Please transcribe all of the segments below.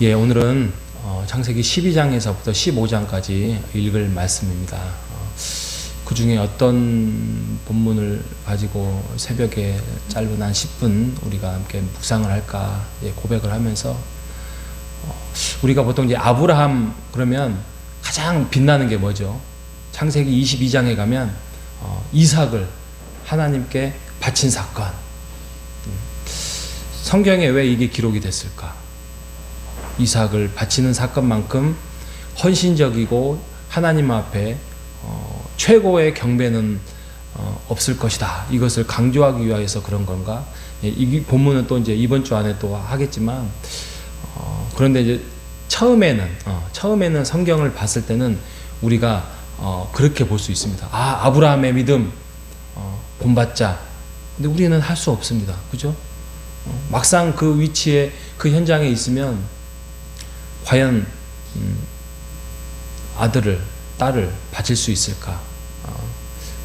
예, 오늘은 창세기 12장에서부터 15장까지 읽을 말씀입니다. 그 중에 어떤 본문을 가지고 새벽에 짧은 한 10분 우리가 함께 묵상을 할까 고백을 하면서 우리가 보통 이제 아브라함 그러면 가장 빛나는 게 뭐죠? 창세기 22장에 가면 이삭을 하나님께 바친 사건. 성경에 왜 이게 기록이 됐을까? 이삭을 바치는 사건만큼 헌신적이고 하나님 앞에 최고의 경배는 없을 것이다. 이것을 강조하기 위해서 그런 건가? 이 본문은 또 이제 이번 주 안에 또 하겠지만, 그런데 이제 처음에는 성경을 봤을 때는 우리가 그렇게 볼 수 있습니다. 아브라함의 믿음 본받자. 근데 우리는 할 수 없습니다. 그죠? 막상 그 위치에 그 현장에 있으면 과연 아들을 딸을 바칠 수 있을까?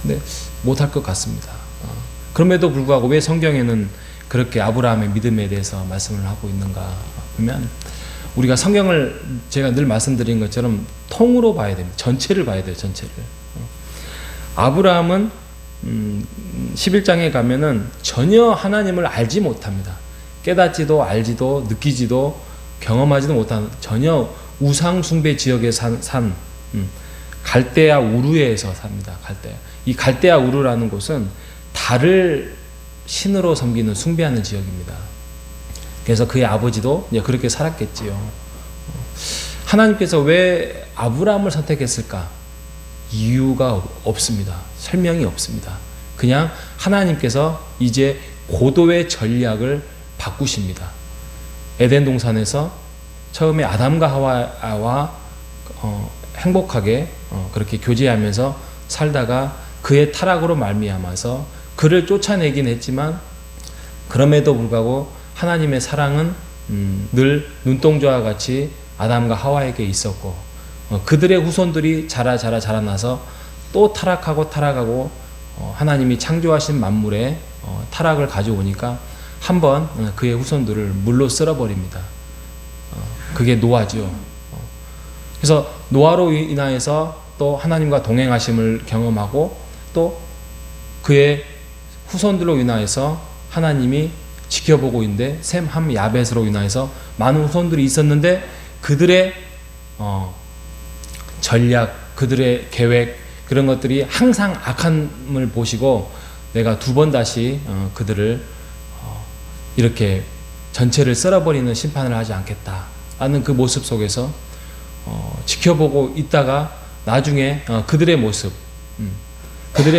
근데 못할 것 같습니다. 그럼에도 불구하고 왜 성경에는 그렇게 아브라함의 믿음에 대해서 말씀을 하고 있는가 보면 우리가 성경을 제가 늘 말씀드린 것처럼 통으로 봐야 됩니다. 전체를 봐야 돼요. 전체를. 아브라함은 11장에 가면은 전혀 하나님을 알지 못합니다. 깨닫지도 알지도 느끼지도 경험하지도 못한 전혀 우상 숭배 지역에 산 갈대아 우르에서 삽니다. 이 갈대아 우르라는 곳은 달을 신으로 섬기는 숭배하는 지역입니다. 그래서 그의 아버지도 그렇게 살았겠지요. 하나님께서 왜 아브라함을 선택했을까? 이유가 없습니다. 설명이 없습니다. 그냥 하나님께서 이제 고도의 전략을 바꾸십니다. 에덴 동산에서 처음에 아담과 하와와 행복하게 그렇게 교제하면서 살다가 그의 타락으로 말미암아서 그를 쫓아내긴 했지만 그럼에도 불구하고 하나님의 사랑은 늘 눈동자와 같이 아담과 하와에게 있었고 그들의 후손들이 자라나서 또 타락하고 하나님이 창조하신 만물에 타락을 가져오니까 한번 그의 후손들을 물로 쓸어버립니다. 그게 노아죠. 그래서 노아로 인하여서 또 하나님과 동행하심을 경험하고 또 그의 후손들로 인하여서 하나님이 지켜보고 있는데 셈, 함, 야벳으로 인하여서 많은 후손들이 있었는데 그들의 전략, 그들의 계획 그런 것들이 항상 악함을 보시고 내가 두 번 다시 그들을 이렇게 전체를 쓸어버리는 심판을 하지 않겠다라는 그 모습 속에서 지켜보고 있다가 나중에 그들의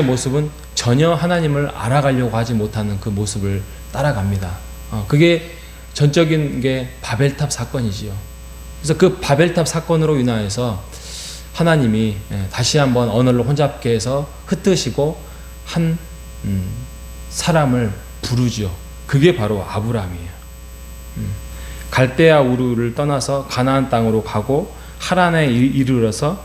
모습은 전혀 하나님을 알아가려고 하지 못하는 그 모습을 따라갑니다. 그게 전적인 게 바벨탑 사건이지요. 그래서 그 바벨탑 사건으로 인하여서 하나님이 다시 한번 언어를 혼잡게 해서 흩으시고 한 사람을 부르죠. 그게 바로 아브라함이에요. 갈대아 우르를 떠나서 가나안 땅으로 가고 하란에 이르러서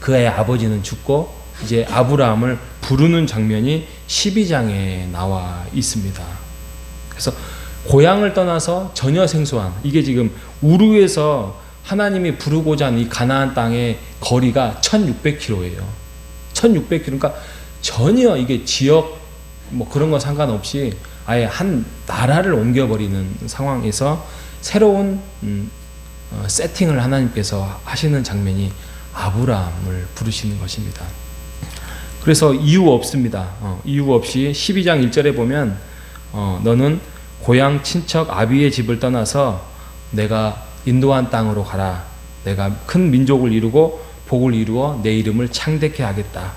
그의 아버지는 죽고 이제 아브라함을 부르는 장면이 12장에 나와 있습니다. 그래서 고향을 떠나서 전혀 생소한 이게 지금 우르에서 하나님이 부르고자 하는 이 가나안 땅의 거리가 1600km예요. 1600km. 그러니까 전혀 이게 지역 뭐 그런 거 상관없이 아예 한 나라를 옮겨버리는 상황에서 새로운 세팅을 하나님께서 하시는 장면이 아브라함을 부르시는 것입니다. 그래서 이유 없습니다. 이유 없이 12장 1절에 보면 너는 고향 친척 아비의 집을 떠나서 내가 인도한 땅으로 가라. 내가 큰 민족을 이루고 복을 이루어 내 이름을 창대케 하겠다.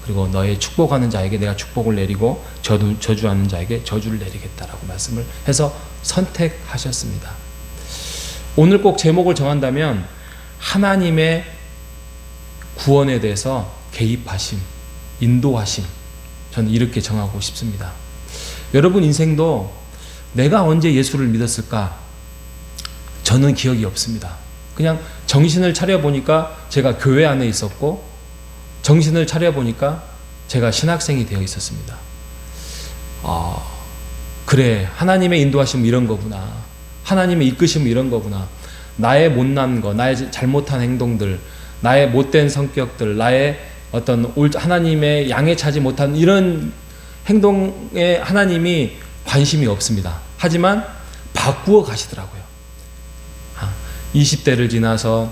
그리고 너의 축복하는 자에게 내가 축복을 내리고 저주하는 자에게 저주를 내리겠다라고 말씀을 해서 선택하셨습니다. 오늘 꼭 제목을 정한다면 하나님의 구원에 대해서 개입하심, 인도하심. 저는 이렇게 정하고 싶습니다. 여러분 인생도 내가 언제 예수를 믿었을까? 저는 기억이 없습니다. 그냥 정신을 차려보니까 제가 교회 안에 있었고 정신을 차려보니까 제가 신학생이 되어 있었습니다. 그래 하나님의 인도하심은 이런 거구나. 하나님의 이끄심은 이런 거구나. 나의 못난 거, 나의 잘못한 행동들, 나의 못된 성격들, 나의 어떤 하나님의 양에 차지 못한 이런 행동에 하나님이 관심이 없습니다. 하지만 바꾸어 가시더라고요. 20대를 지나서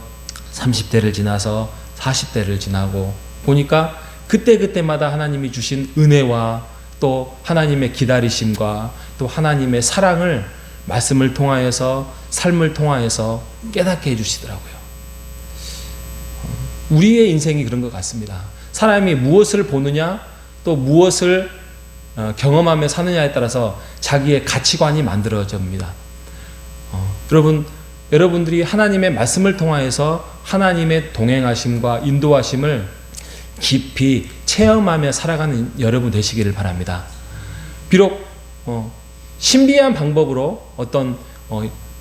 30대를 지나서 40대를 지나고 보니까 그때마다 하나님이 주신 은혜와 또 하나님의 기다리심과 또 하나님의 사랑을 말씀을 통하여서 삶을 통하여서 깨닫게 해주시더라고요. 우리의 인생이 그런 것 같습니다. 사람이 무엇을 보느냐 또 무엇을 경험하며 사느냐에 따라서 자기의 가치관이 만들어집니다. 여러분들이 하나님의 말씀을 통하여서 하나님의 동행하심과 인도하심을 깊이 체험하며 살아가는 여러분 되시기를 바랍니다. 비록 신비한 방법으로 어떤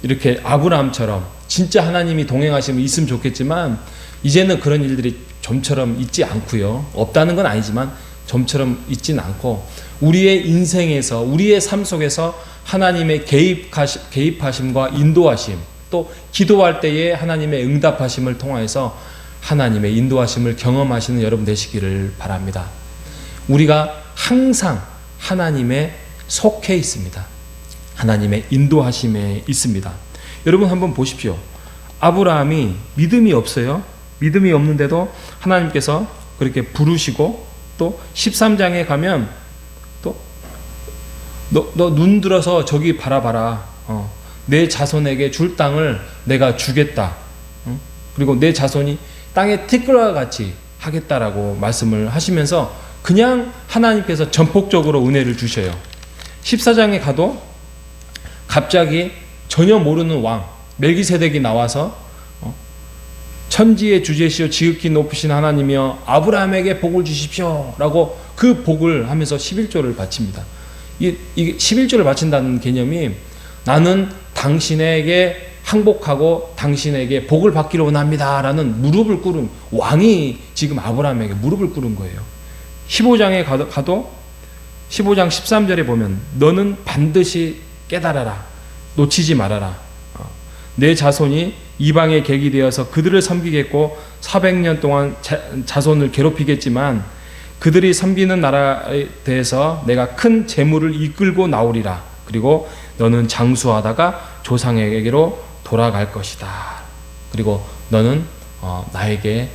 이렇게 아브라함처럼 진짜 하나님이 동행하심이 있으면 좋겠지만 이제는 그런 일들이 좀처럼 있지 않고요. 없다는 건 아니지만 좀처럼 있지는 않고 우리의 인생에서 우리의 삶 속에서 하나님의 개입하심과 인도하심 또 기도할 때에 하나님의 응답하심을 통하여서 하나님의 인도하심을 경험하시는 여러분 되시기를 바랍니다. 우리가 항상 하나님의 속해 있습니다. 하나님의 인도하심에 있습니다. 여러분 한번 보십시오. 아브라함이 믿음이 없어요. 믿음이 없는데도 하나님께서 그렇게 부르시고 또 13장에 가면 또 너 눈 들어서 저기 바라봐라. 내 자손에게 줄 땅을 내가 주겠다. 그리고 내 자손이 땅의 티끌과 같이 하겠다라고 말씀을 하시면서 그냥 하나님께서 전폭적으로 은혜를 주셔요. 14장에 가도 갑자기 전혀 모르는 왕 멜기세덱이 나와서 천지의 주제시오 지극히 높으신 하나님이여 아브라함에게 복을 주십시오 라고 그 복을 하면서 11조를 바칩니다. 이게 11조를 바친다는 개념이 나는 당신에게 항복하고 당신에게 복을 받기를 원합니다 라는 무릎을 꿇은 왕이 지금 아브라함에게 무릎을 꿇은 거예요. 15장에 가도 15장 13절에 보면 너는 반드시 깨달아라 놓치지 말아라 내 자손이 이방의 객이 되어서 그들을 섬기겠고 400년 동안 자손을 괴롭히겠지만 그들이 섬기는 나라에 대해서 내가 큰 재물을 이끌고 나오리라. 그리고 너는 장수하다가 조상에게로 돌아갈 것이다. 그리고 너는 나에게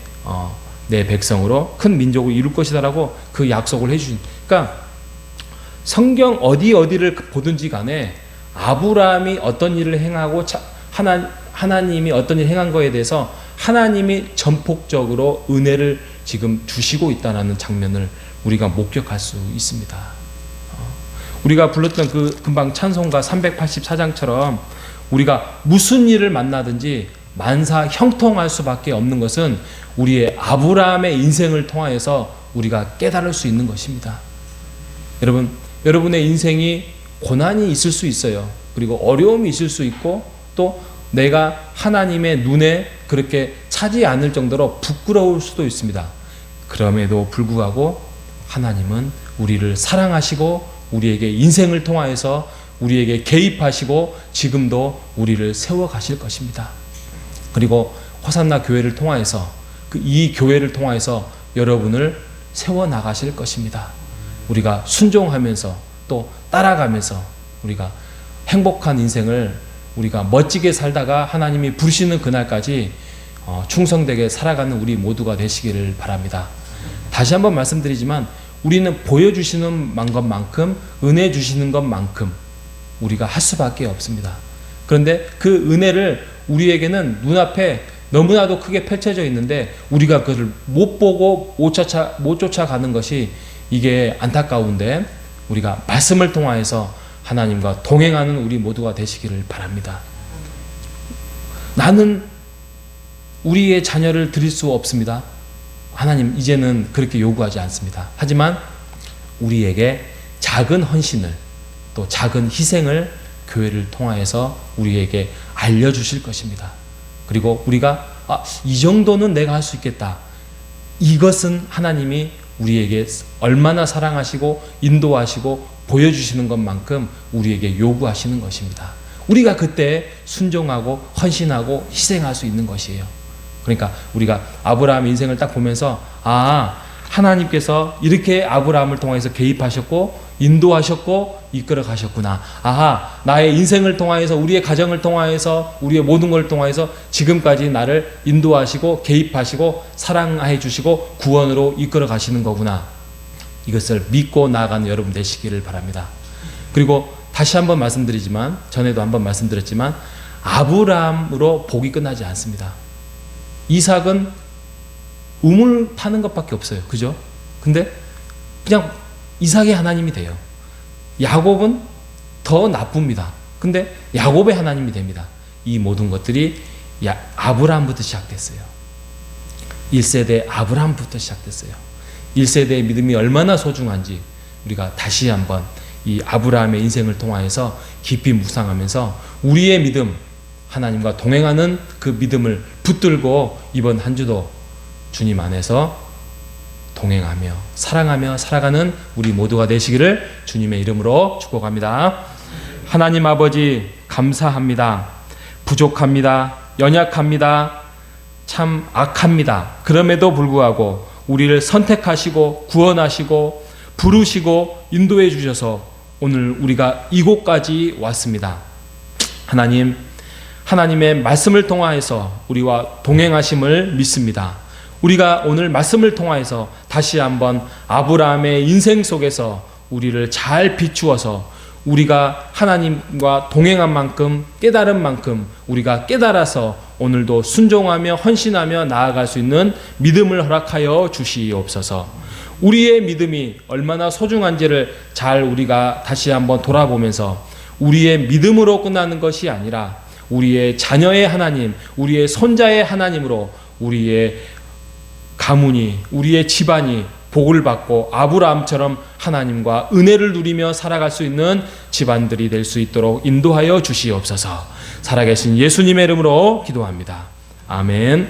내 백성으로 큰 민족을 이룰 것이다 라고 그 약속을 해주신. 그러니까 성경 어디를 보든지 간에 아브라함이 어떤 일을 행하고 하나님이 어떤 일을 행한 거에 대해서 하나님이 전폭적으로 은혜를 지금 주시고 있다는 장면을 우리가 목격할 수 있습니다. 우리가 불렀던 그 금방 찬송가 384장처럼 우리가 무슨 일을 만나든지 만사 형통할 수밖에 없는 것은 우리의 아브라함의 인생을 통하여서 우리가 깨달을 수 있는 것입니다. 여러분의 인생이 고난이 있을 수 있어요. 그리고 어려움이 있을 수 있고 또 내가 하나님의 눈에 그렇게 차지 않을 정도로 부끄러울 수도 있습니다. 그럼에도 불구하고 하나님은 우리를 사랑하시고 우리에게 인생을 통하여서 우리에게 개입하시고 지금도 우리를 세워가실 것입니다. 그리고 호산나 교회를 통하여서 이 교회를 통하여서 여러분을 세워나가실 것입니다. 우리가 순종하면서 또 따라가면서 우리가 행복한 인생을 우리가 멋지게 살다가 하나님이 부르시는 그날까지 충성되게 살아가는 우리 모두가 되시기를 바랍니다. 다시 한번 말씀드리지만 우리는 보여주시는 것만큼 은혜 주시는 것만큼 우리가 할 수밖에 없습니다. 그런데 그 은혜를 우리에게는 눈앞에 너무나도 크게 펼쳐져 있는데 우리가 그것을 못 보고 못 쫓아가는 것이 이게 안타까운데 우리가 말씀을 통하여서 하나님과 동행하는 우리 모두가 되시기를 바랍니다. 나는 우리의 자녀를 드릴 수 없습니다. 하나님 이제는 그렇게 요구하지 않습니다. 하지만 우리에게 작은 헌신을 또 작은 희생을 교회를 통하여서 우리에게 알려주실 것입니다. 그리고 우리가 이 정도는 내가 할 수 있겠다. 이것은 하나님이 우리에게 얼마나 사랑하시고 인도하시고 보여주시는 것만큼 우리에게 요구하시는 것입니다. 우리가 그때 순종하고 헌신하고 희생할 수 있는 것이에요. 그러니까 우리가 아브라함 인생을 딱 보면서 하나님께서 이렇게 아브라함을 통해서 개입하셨고 인도하셨고 이끌어 가셨구나. 나의 인생을 통하여서, 우리의 가정을 통하여서, 우리의 모든 걸 통하여서 지금까지 나를 인도하시고 개입하시고 사랑해 주시고 구원으로 이끌어 가시는 거구나. 이것을 믿고 나아가는 여러분 되시기를 바랍니다. 그리고 다시 한번 말씀드리지만, 전에도 한번 말씀드렸지만, 아브라함으로 복이 끝나지 않습니다. 이삭은 우물 파는 것밖에 없어요. 그죠? 근데 그냥 이삭의 하나님이 돼요. 야곱은 더 나쁩니다. 근데 야곱의 하나님이 됩니다. 이 모든 것들이 아브라함부터 시작됐어요. 1세대 아브라함부터 시작됐어요. 1세대의 믿음이 얼마나 소중한지 우리가 다시 한번 이 아브라함의 인생을 통하여서 깊이 묵상하면서 우리의 믿음, 하나님과 동행하는 그 믿음을 붙들고 이번 한 주도 주님 안에서 동행하며 사랑하며 살아가는 우리 모두가 되시기를 주님의 이름으로 축복합니다. 하나님 아버지 감사합니다. 부족합니다. 연약합니다. 참 악합니다. 그럼에도 불구하고 우리를 선택하시고 구원하시고 부르시고 인도해 주셔서 오늘 우리가 이곳까지 왔습니다. 하나님, 하나님의 말씀을 통하여서 우리와 동행하심을 믿습니다. 우리가 오늘 말씀을 통하여서 다시 한번 아브라함의 인생 속에서 우리를 잘 비추어서 우리가 하나님과 동행한 만큼, 깨달은 만큼 우리가 깨달아서 오늘도 순종하며 헌신하며 나아갈 수 있는 믿음을 허락하여 주시옵소서. 우리의 믿음이 얼마나 소중한지를 잘 우리가 다시 한번 돌아보면서 우리의 믿음으로 끝나는 것이 아니라 우리의 자녀의 하나님, 우리의 손자의 하나님으로 우리의 가문이, 우리의 집안이 복을 받고 아브라함처럼 하나님과 은혜를 누리며 살아갈 수 있는 집안들이 될 수 있도록 인도하여 주시옵소서. 살아계신 예수님의 이름으로 기도합니다. 아멘.